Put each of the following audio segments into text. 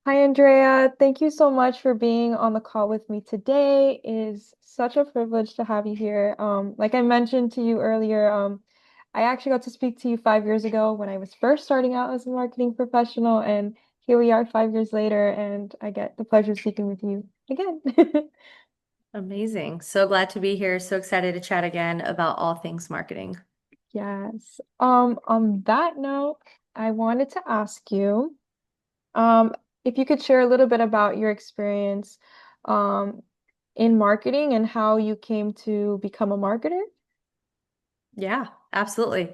Hi, Andrea. Thank you so much for being on the call with me today. It is such a privilege to have you here. Like I mentioned to you earlier, I actually got to speak to you 5 years ago when I was first starting out as a marketing professional, and here we are 5 years later, and I get the pleasure of speaking with you again. Amazing. So glad to be here. So excited to chat again about all things marketing. Yes. On that note, I wanted to ask you. Um, if you could share a little bit about your experience um, in marketing and how you came to become a marketer. Yeah, absolutely.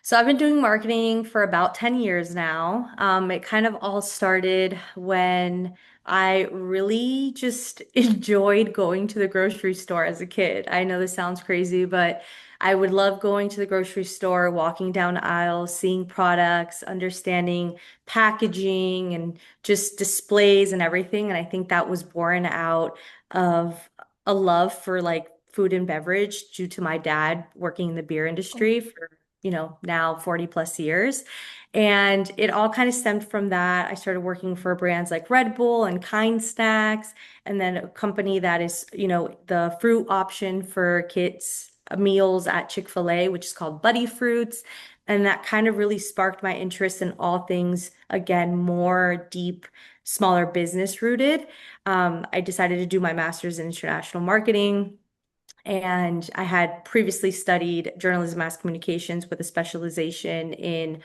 So I've been doing marketing for about 10 years now. It kind of all started when I really just enjoyed going to the grocery store as a kid. I know this sounds crazy, but I would love going to the grocery store, walking down aisles, seeing products, understanding packaging and just displays and everything. And I think that was born out of a love for like food and beverage due to my dad working in the beer Oh, industry for, now 40 plus years. And it all kind of stemmed from that. I started working for brands like Red Bull and Kind Snacks, and then a company that is, the fruit option for kids' meals at Chick-fil-A, which is called Buddy Fruits. And that kind of really sparked my interest in all things, again, more deep, smaller business rooted. I decided to do my master's in international marketing. And I had previously studied journalism, mass communications with a specialization in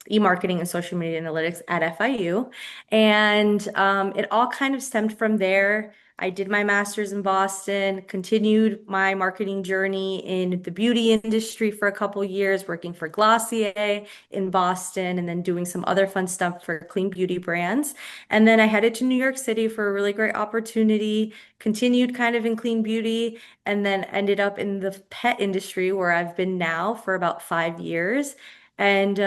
e-marketing and social media analytics at FIU. And it all kind of stemmed from there. I did my master's in Boston, continued my marketing journey in the beauty industry for a couple years, working for Glossier in Boston, and then doing some other fun stuff for clean beauty brands. And then I headed to New York City for a really great opportunity, continued kind of in clean beauty and then ended up in the pet industry where I've been now for about 5 years. And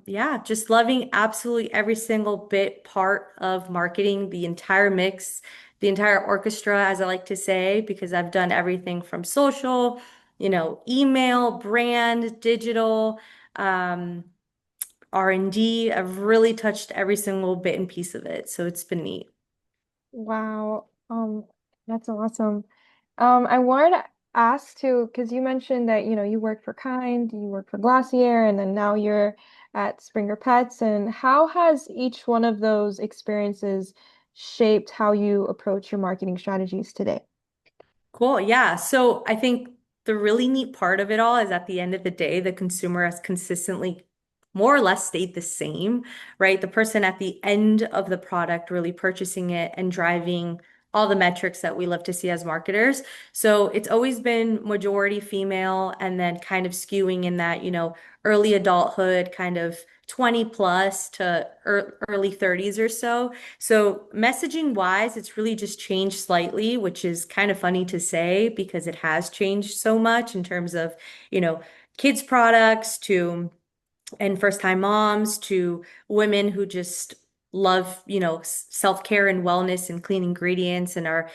yeah, just loving absolutely every single bit part of marketing, the entire mix, the entire orchestra, as I like to say, because I've done everything from social, email, brand, digital, um, R&D. I've really touched every single bit and piece of it. So it's been neat. wow. That's awesome. I wanted to ask too, because you mentioned that, you work for Kind, you work for Glossier, and then now you're at Springer Pets. And how has each one of those experiences shaped how you approach your marketing strategies today? Cool. Yeah. So I think the really neat part of it all is at the end of the day, the consumer has consistently more or less stayed the same, right? The person at the end of the product really purchasing it and driving all the metrics that we love to see as marketers. So it's always been majority female and then kind of skewing in that, early adulthood, kind of 20 plus to early 30s or so. So messaging wise, it's really just changed slightly, which is kind of funny to say because it has changed so much in terms of, you know, kids products to and first time moms to women who just love, self-care and wellness and clean ingredients and are,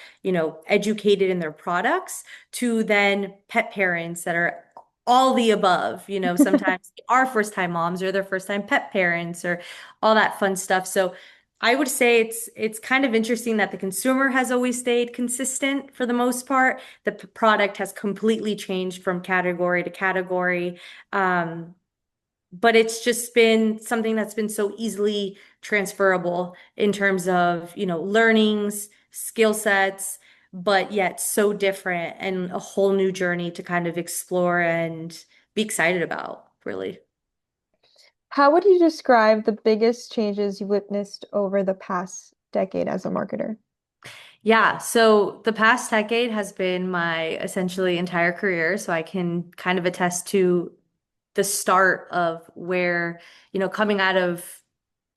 educated in their products to then pet parents that are all the above, sometimes our first time moms or their first time pet parents or all that fun stuff. So I would say it's kind of interesting that the consumer has always stayed consistent for the most part. The product has completely changed from category to category. But it's just been something that's been so easily transferable in terms of, learnings, skill sets, but yet so different and a whole new journey to kind of explore and be excited about, really. How would you describe the biggest changes you witnessed over the past decade as a marketer? Yeah, so the past decade has been my essentially entire career, so I can kind of attest to the start of where, coming out of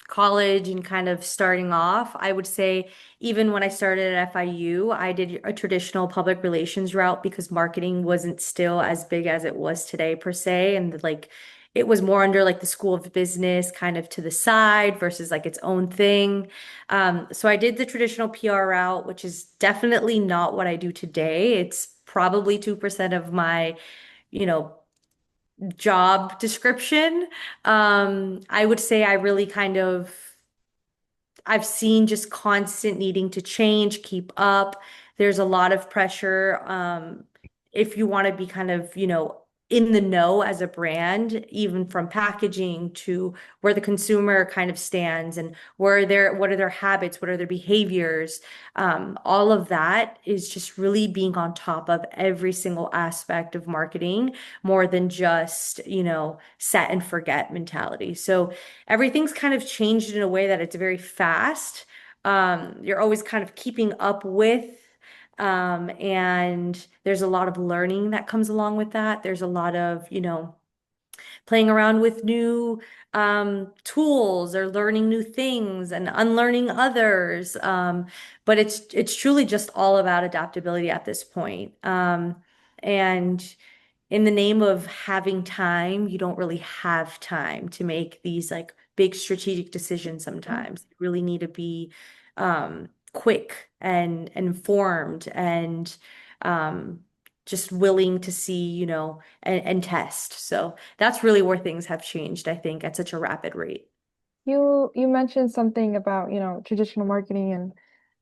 college and kind of starting off, I would say even when I started at FIU, I did a traditional public relations route because marketing wasn't still as big as it was today per se. And like it was more under like the school of business kind of to the side versus like its own thing. So I did the traditional PR route, which is definitely not what I do today. It's probably 2% of my, you know, job description. I would say I really kind of I've seen just constant needing to change, keep up. There's a lot of pressure. If you want to be kind of, in the know as a brand, even from packaging to where the consumer kind of stands and what are their habits, what are their behaviors. All of that is just really being on top of every single aspect of marketing more than just, set and forget mentality. So everything's kind of changed in a way that it's very fast. You're always kind of keeping up with. And there's a lot of learning that comes along with that. There's a lot of, playing around with new tools or learning new things and unlearning others. But it's truly just all about adaptability at this point. And in the name of having time, you don't really have time to make these like big strategic decisions sometimes. You really need to be quick and informed and um, just willing to see, and test. So that's really where things have changed, I think, at such a rapid rate. You mentioned something about, traditional marketing and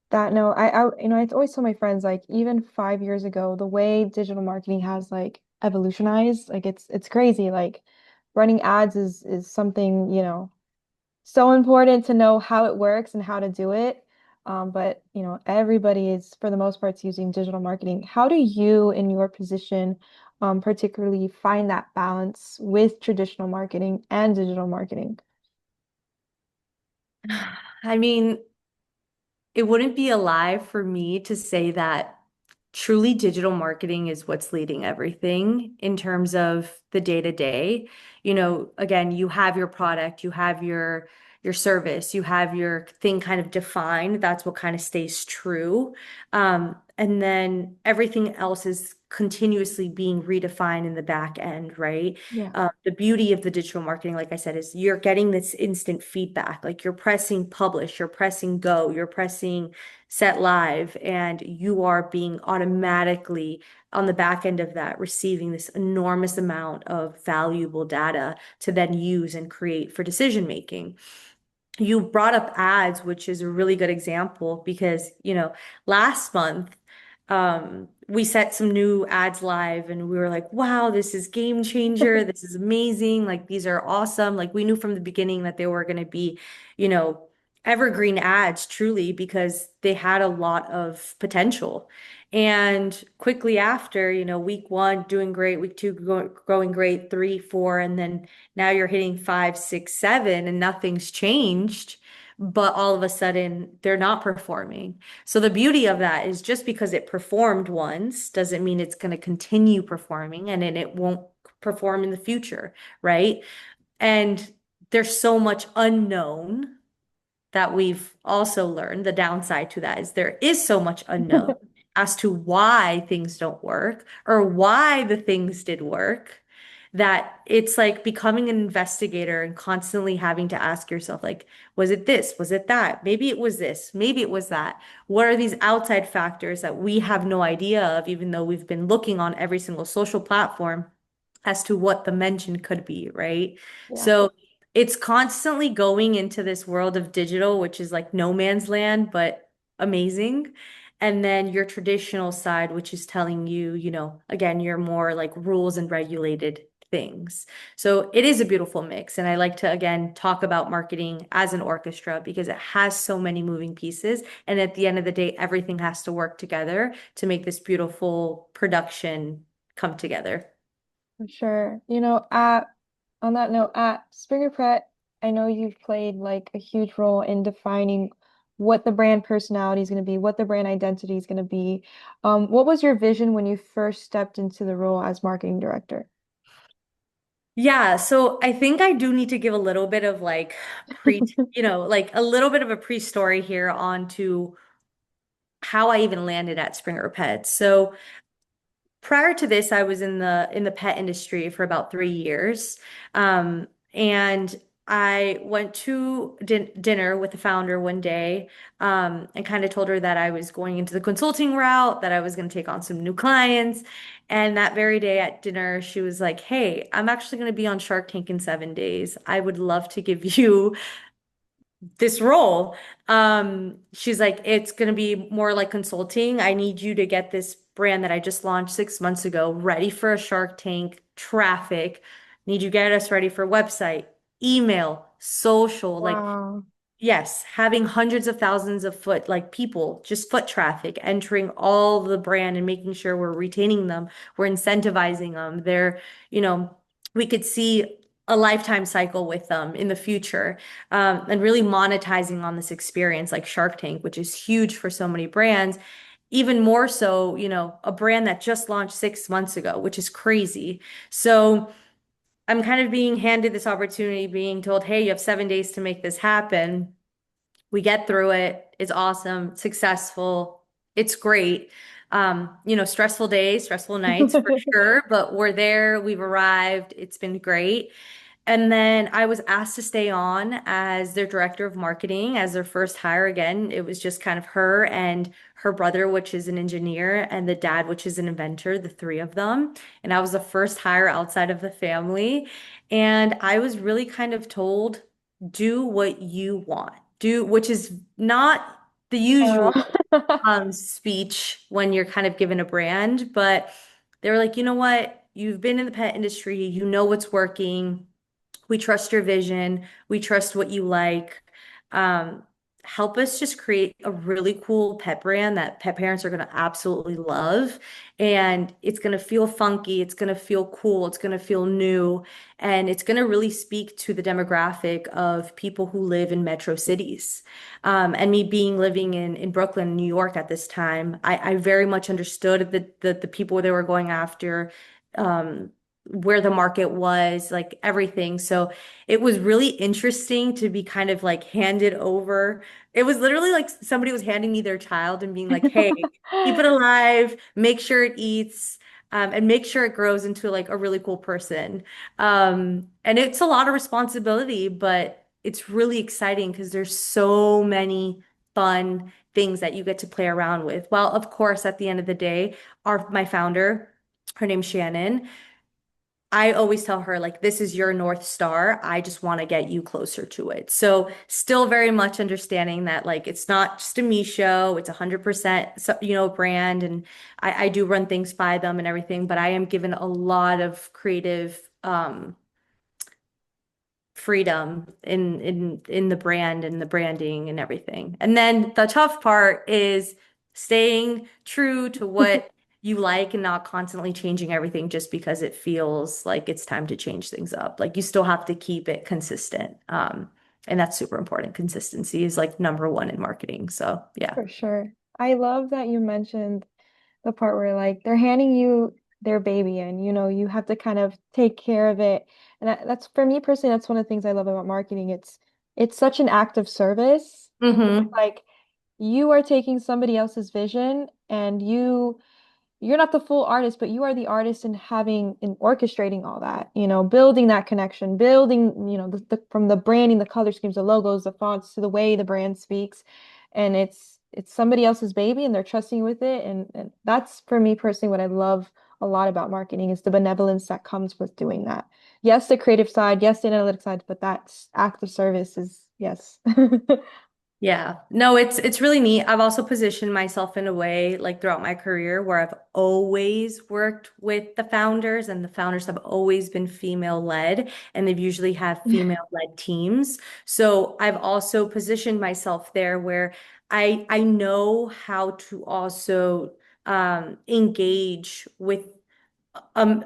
that. No, I always tell my friends, like, even 5 years ago, the way digital marketing has like evolutionized, like it's crazy. Like running ads is something, so important to know how it works and how to do it. But everybody is, for the most part, using digital marketing. How do you, in your position, particularly find that balance with traditional marketing and digital marketing? I mean, it wouldn't be a lie for me to say that truly digital marketing is what's leading everything in terms of the day to day. Again, you have your product, you have your service, you have your thing kind of defined. That's what kind of stays true. And then everything else is continuously being redefined in the back end, right? Yeah. The beauty of the digital marketing, like I said, is you're getting this instant feedback. Like you're pressing publish, you're pressing go, you're pressing set live, and you are being automatically on the back end of that receiving this enormous amount of valuable data to then use and create for decision making. You brought up ads, which is a really good example because, last month, we set some new ads live and we were like, wow, this is game changer. This is amazing. Like, these are awesome. Like, we knew from the beginning that they were going to be, you know, evergreen ads truly because they had a lot of potential. And quickly after, week one doing great, week two growing great, three, four, and then now you're hitting five, six, seven, and nothing's changed. But all of a sudden, they're not performing. So the beauty of that is just because it performed once doesn't mean it's going to continue performing and then it won't perform in the future, right? And there's so much unknown that we've also learned. The downside to that is there is so much unknown as to why things don't work or why the things did work that it's like becoming an investigator and constantly having to ask yourself, like, was it this? Was it that? Maybe it was this. Maybe it was that. What are these outside factors that we have no idea of, even though we've been looking on every single social platform as to what the mention could be, right? Yeah. So it's constantly going into this world of digital, which is like no man's land, but amazing. And then your traditional side, which is telling you, again, you're more like rules and regulated things. So it is a beautiful mix. And I like to, again, talk about marketing as an orchestra because it has so many moving pieces. And at the end of the day, everything has to work together to make this beautiful production come together. For sure. On that note, at Springer Pret, I know you've played like a huge role in defining what the brand personality is going to be, what the brand identity is going to be. What was your vision when you first stepped into the role as marketing director? Yeah, so I think I do need to give a little bit of like like a little bit of a pre-story here on to how I even landed at Springer Pets. So prior to this, I was in the pet industry for about 3 years. And I went to dinner with the founder one day, and kind of told her that I was going into the consulting route, that I was going to take on some new clients. And that very day at dinner, she was like, "Hey, I'm actually going to be on Shark Tank in 7 days. I would love to give you this role. She's like, it's going to be more like consulting. I need you to get this brand that I just launched 6 months ago ready for a Shark Tank, traffic. Need you to get us ready for website, email, social. Like, Wow. yes, having hundreds of thousands of like people, just foot traffic, entering all the brand and making sure we're retaining them, we're incentivizing them. We could see a lifetime cycle with them in the future, and really monetizing on this experience like Shark Tank, which is huge for so many brands. Even more so, a brand that just launched 6 months ago, which is crazy. So I'm kind of being handed this opportunity, being told, hey, you have 7 days to make this happen. We get through it. It's awesome, successful. It's great. Stressful days, stressful nights for sure, but we're there. We've arrived. It's been great. And then I was asked to stay on as their director of marketing as their first hire again. It was just kind of her and her brother, which is an engineer, and the dad, which is an inventor, the three of them. And I was the first hire outside of the family. And I was really kind of told, do what you want. Do, which is not the Uh, usual speech when you're kind of given a brand, but they were like, you know what? You've been in the pet industry, you know what's working. We trust your vision. We trust what you like. Um, Help us just create a really cool pet brand that pet parents are going to absolutely love. And it's going to feel funky. It's going to feel cool. It's going to feel new. And it's going to really speak to the demographic of people who live in metro cities. And me being living in Brooklyn, New York at this time, I very much understood the people they were going after. Where the market was, like everything. So it was really interesting to be kind of like handed over. It was literally like somebody was handing me their child and being like, hey, keep it alive, make sure it eats, and make sure it grows into like a really cool person. And it's a lot of responsibility, but it's really exciting because there's so many fun things that you get to play around with. Well, of course, at the end of the day, my founder, her name's Shannon. I always tell her, like, this is your North Star. I just want to get you closer to it. So, still very much understanding that, like, it's not just a me show, it's 100%, brand. And I do run things by them and everything, but I am given a lot of creative, freedom in the brand and the branding and everything. And then the tough part is staying true to what you like and not constantly changing everything just because it feels like it's time to change things up. Like you still have to keep it consistent. And that's super important. Consistency is like number one in marketing. So yeah. For sure. I love that you mentioned the part where like they're handing you their baby and you have to kind of take care of it. And that's for me personally, that's one of the things I love about marketing. It's such an act of service because it's Hmm. like you are taking somebody else's vision and you're not the full artist, but you are the artist in having and orchestrating all that, building that connection, building, from the branding, the color schemes, the logos, the fonts to the way the brand speaks. And it's somebody else's baby and they're trusting you with it. And that's for me personally what I love a lot about marketing is the benevolence that comes with doing that. Yes, the creative side, yes, the analytic side, but that act of service is yes. Yeah. No, it's really neat. I've also positioned myself in a way like throughout my career where I've always worked with the founders and the founders have always been female led and they've usually have female led teams. So I've also positioned myself there where I know how to also engage with um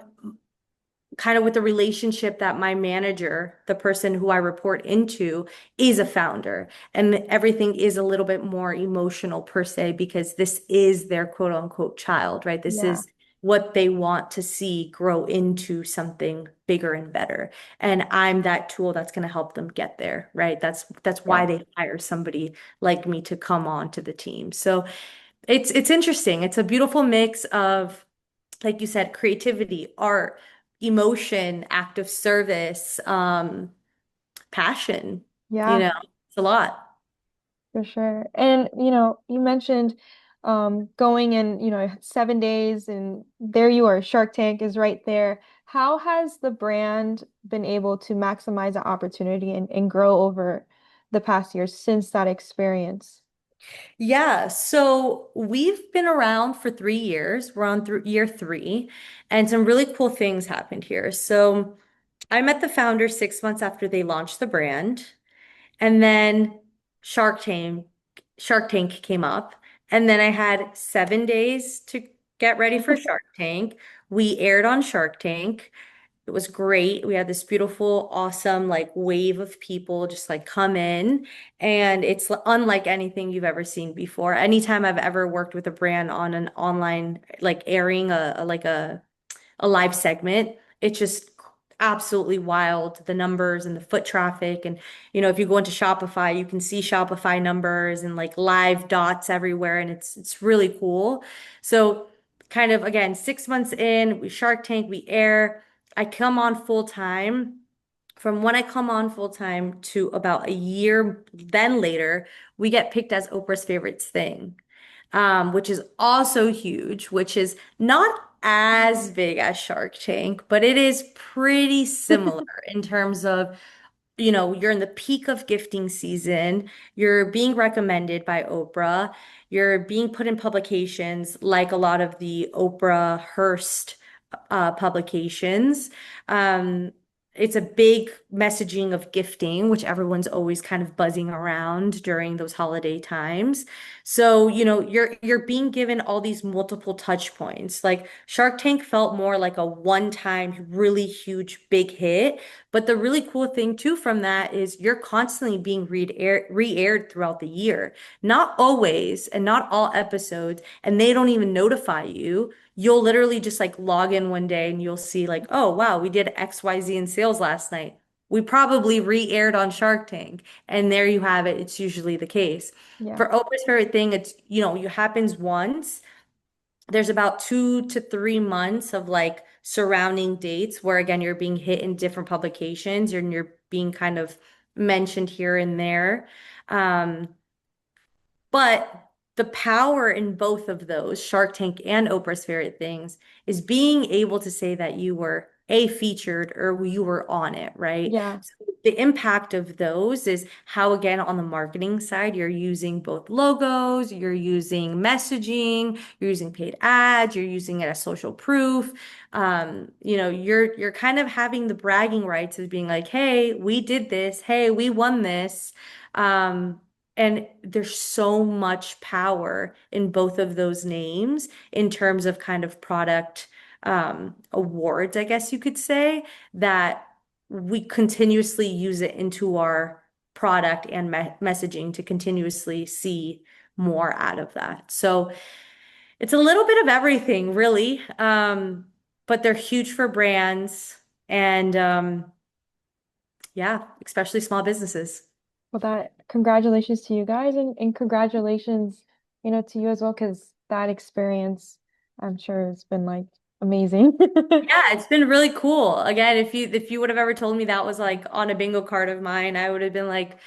kind of with the relationship that my manager, the person who I report into, is a founder. And everything is a little bit more emotional per se, because this is their quote unquote child, right? This Yeah, is what they want to see grow into something bigger and better. And I'm that tool that's going to help them get there, right? That's yeah, why they hire somebody like me to come on to the team. So it's interesting. It's a beautiful mix of, like you said, creativity, art, emotion, act of service, passion, yeah. it's a lot. For sure. And you mentioned going in, 7 days and there you are, Shark Tank is right there. How has the brand been able to maximize the opportunity and grow over the past years since that experience? Yeah, so we've been around for 3 years. We're on through year three, and some really cool things happened here. So I met the founder 6 months after they launched the brand, and then Shark Tank, Shark Tank came up, and then I had 7 days to get ready for Shark Tank. We aired on Shark Tank. It was great. We had this beautiful, awesome, like wave of people just like come in, and it's unlike anything you've ever seen before. Anytime I've ever worked with a brand on an online, like airing a live segment. It's just absolutely wild, the numbers and the foot traffic. And, if you go into Shopify, you can see Shopify numbers and like live dots everywhere. And it's really cool. So kind of again, 6 months in, we Shark Tank, we air. I come on full time. From when I come on full time to about a year then later, we get picked as Oprah's favorites thing, which is also huge, which is not as big as Shark Tank, but it is pretty similar in terms of, you're in the peak of gifting season, you're being recommended by Oprah, you're being put in publications like a lot of the Oprah Hearst publications. Um, it's a big messaging of gifting, which everyone's always kind of buzzing around during those holiday times. So, you're being given all these multiple touch points. Like Shark Tank felt more like a one-time, really huge, big hit. But the really cool thing too from that is you're constantly being re-aired throughout the year. Not always, and not all episodes, and they don't even notify you. You'll literally just like log in one day and you'll see like, oh wow, we did XYZ in sales last night. We probably re-aired on Shark Tank. And there you have it. It's usually the case. Yeah. For Oprah's favorite thing, it's, it happens once. There's about 2 to 3 months of like surrounding dates where again you're being hit in different publications and you're being kind of mentioned here and there. Um, but the power in both of those, Shark Tank and Oprah's Favorite Things, is being able to say that you were a featured or you were on it, right? Yeah. So the impact of those is how, again, on the marketing side, you're using both logos, you're using messaging, you're using paid ads, you're using it as social proof. You're kind of having the bragging rights of being like, hey, we did this, hey, we won this. And there's so much power in both of those names in terms of kind of product awards, I guess you could say, that we continuously use it into our product and messaging to continuously see more out of that. So it's a little bit of everything, really. But they're huge for brands and yeah, especially small businesses. Well, that congratulations to you guys and congratulations, to you as well, because that experience, I'm sure has been like amazing. Yeah, it's been really cool. Again, if you would have ever told me that was like on a bingo card of mine, I would have been like,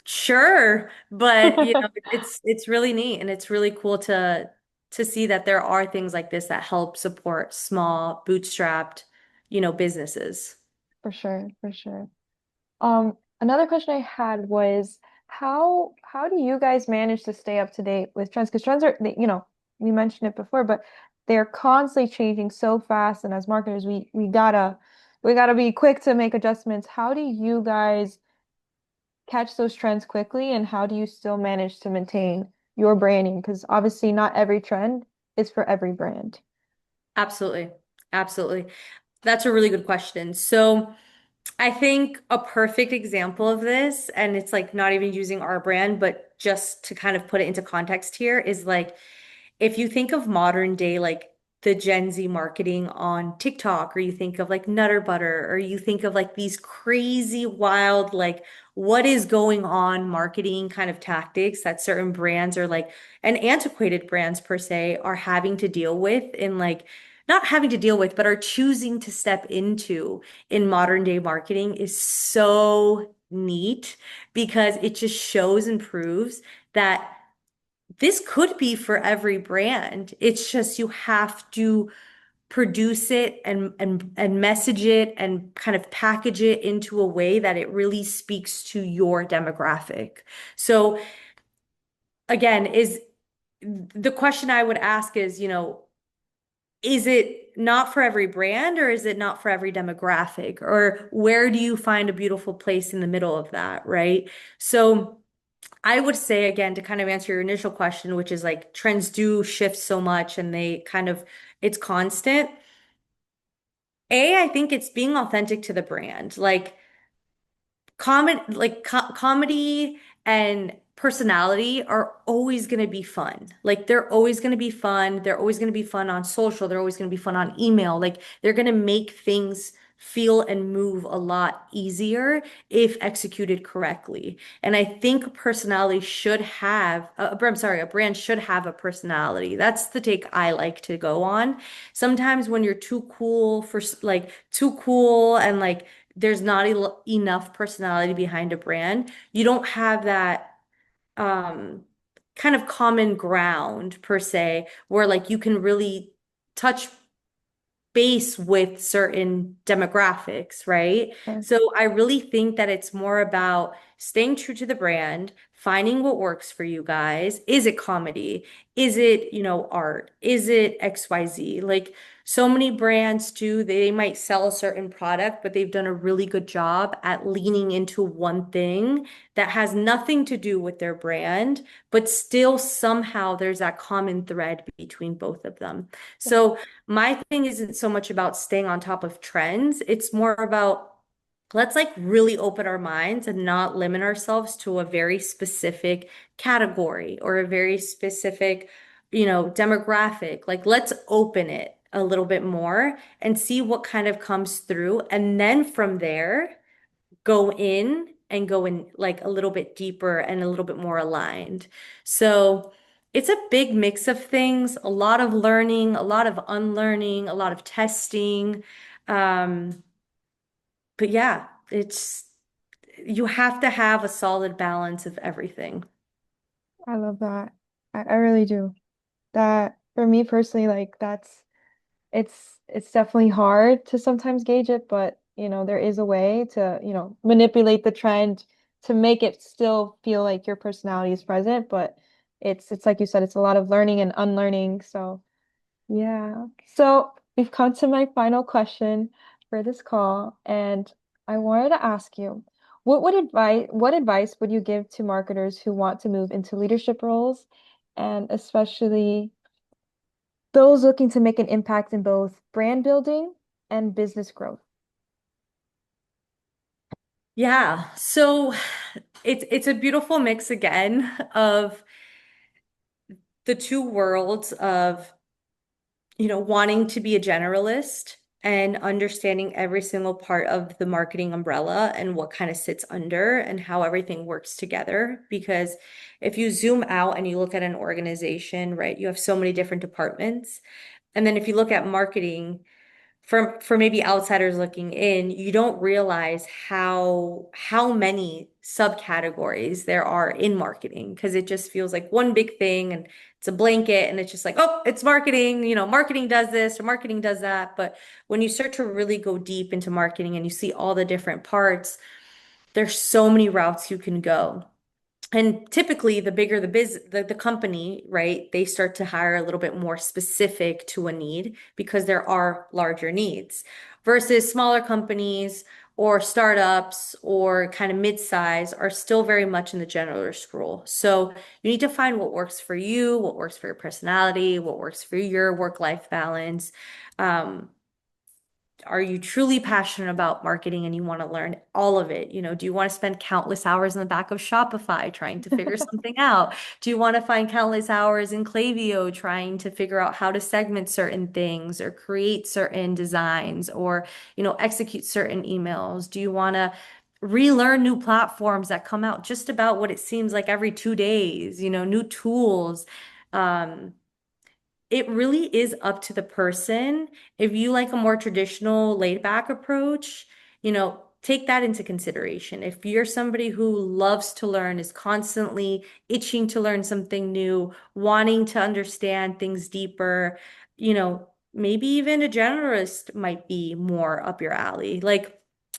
sure. But it's really neat and it's really cool to see that there are things like this that help support small, bootstrapped, businesses. For sure, for sure. Another question I had was how do you guys manage to stay up to date with trends? Because trends are, we mentioned it before, but they're constantly changing so fast, and as marketers, we gotta be quick to make adjustments. How do you guys catch those trends quickly, and how do you still manage to maintain your branding? Because obviously, not every trend is for every brand. Absolutely. Absolutely. That's a really good question. So I think a perfect example of this, and it's like not even using our brand, but just to kind of put it into context here, is like if you think of modern day, like the Gen Z marketing on TikTok, or you think of like Nutter Butter, or you think of like these crazy, wild, like what is going on marketing kind of tactics that certain brands are like, and antiquated brands per se are having to deal with in like, not having to deal with, but are choosing to step into in modern day marketing is so neat because it just shows and proves that this could be for every brand. It's just you have to produce it and message it and kind of package it into a way that it really speaks to your demographic. So again, is the question I would ask is, is it not for every brand or is it not for every demographic? Or where do you find a beautiful place in the middle of that, right? So I would say again to kind of answer your initial question, which is like trends do shift so much and they kind of it's constant. I think it's being authentic to the brand. Comedy and personality are always going to be fun. Like they're always going to be fun. They're always going to be fun on social. They're always going to be fun on email. Like they're going to make things feel and move a lot easier if executed correctly. And I think personality should have, I'm sorry, a brand should have a personality. That's the take I like to go on. Sometimes when you're too cool for too cool and like there's not enough personality behind a brand, you don't have that um, kind of common ground per se, where like you can really touch base with certain demographics, right? Sure. So I really think that it's more about staying true to the brand, finding what works for you guys. Is it comedy? Is it, art? Is it XYZ? Like so many brands too, they might sell a certain product, but they've done a really good job at leaning into one thing that has nothing to do with their brand, but still somehow there's that common thread between both of them. So my thing isn't so much about staying on top of trends. It's more about let's like really open our minds and not limit ourselves to a very specific category or a very specific, demographic. Like let's open it a little bit more and see what kind of comes through. And then from there, go in like a little bit deeper and a little bit more aligned. So it's a big mix of things, a lot of learning, a lot of unlearning, a lot of testing. Um, but yeah, it's you have to have a solid balance of everything. I love that. I really do. That for me personally, like it's definitely hard to sometimes gauge it, but there is a way to, manipulate the trend to make it still feel like your personality is present, but it's like you said, it's a lot of learning and unlearning. So yeah. So we've come to my final question for this call, and I wanted to ask you, what advice would you give to marketers who want to move into leadership roles, and especially those looking to make an impact in both brand building and business growth? Yeah. So it's a beautiful mix again of the two worlds of wanting to be a generalist and understanding every single part of the marketing umbrella and what kind of sits under and how everything works together. Because if you zoom out and you look at an organization, right, you have so many different departments. And then if you look at marketing, for maybe outsiders looking in, you don't realize how many subcategories there are in marketing because it just feels like one big thing and it's a blanket and it's just like, oh, it's marketing, marketing does this or marketing does that. But when you start to really go deep into marketing and you see all the different parts, there's so many routes you can go. And typically, the bigger the company, right, they start to hire a little bit more specific to a need because there are larger needs versus smaller companies or startups or kind of mid-size are still very much in the generalist role. So you need to find what works for you, what works for your personality, what works for your work-life balance. Um, are you truly passionate about marketing and you want to learn all of it? Do you want to spend countless hours in the back of Shopify trying to figure something out? Do you want to find countless hours in Klaviyo trying to figure out how to segment certain things or create certain designs or, execute certain emails? Do you want to relearn new platforms that come out just about what it seems like every 2 days, new tools? Um, it really is up to the person. If you like a more traditional laid back approach, take that into consideration. If you're somebody who loves to learn, is constantly itching to learn something new, wanting to understand things deeper, you know, maybe even a generalist might be more up your alley. Like,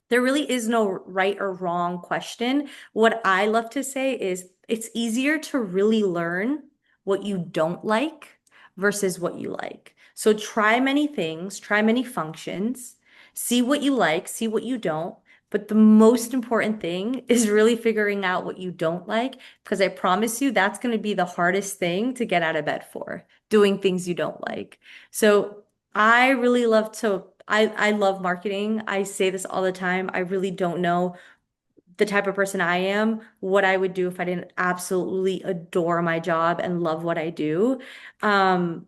there really is no right or wrong question. What I love to say is it's easier to really learn what you don't like versus what you like. So try many things, try many functions, see what you like, see what you don't. But the most important thing is really figuring out what you don't like, because I promise you that's going to be the hardest thing to get out of bed for, doing things you don't like. So I really love to, I love marketing. I say this all the time. I really don't know the type of person I am, what I would do if I didn't absolutely adore my job and love what I do. Um,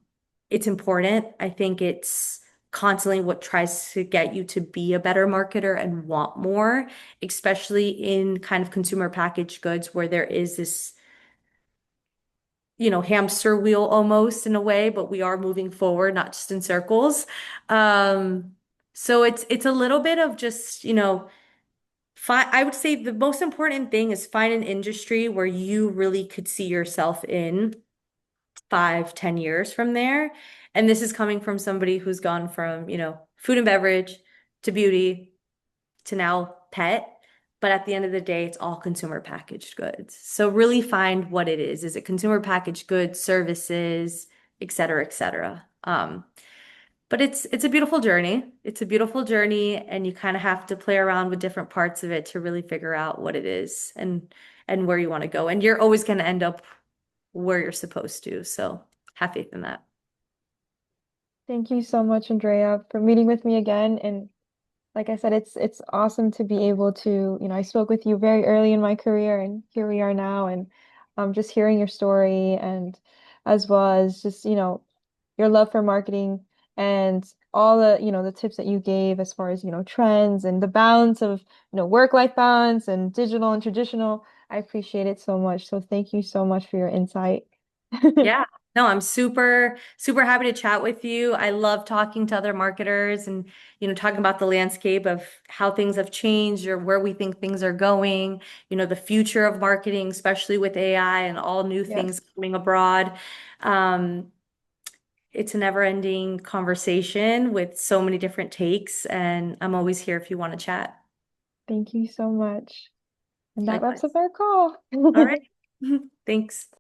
it's important. I think it's constantly what tries to get you to be a better marketer and want more, especially in kind of consumer packaged goods where there is this, hamster wheel almost in a way, but we are moving forward, not just in circles. Um, so it's a little bit of just, I would say the most important thing is find an industry where you really could see yourself in 5, 10 years from there. And this is coming from somebody who's gone from, food and beverage to beauty to now pet. But at the end of the day, it's all consumer packaged goods. So really find what it is. Is it consumer packaged goods, services, et cetera, et cetera? But it's a beautiful journey. It's a beautiful journey, and you kind of have to play around with different parts of it to really figure out what it is and where you want to go. And you're always going to end up where you're supposed to. So have faith in that. Thank you so much, Andrea, for meeting with me again. And like I said, it's awesome to be able to, I spoke with you very early in my career and here we are now and just hearing your story and as well as just, your love for marketing and all the, the tips that you gave as far as, trends and the balance of, work-life balance and digital and traditional. I appreciate it so much. So thank you so much for your insight. Yeah. No, I'm super, super happy to chat with you. I love talking to other marketers and, talking about the landscape of how things have changed or where we think things are going, the future of marketing, especially with AI and all new Yes. things coming abroad. Um, it's a never-ending conversation with so many different takes, and I'm always here if you want to chat. Thank you so much. And that wraps up Likewise. our call. All right. Thanks.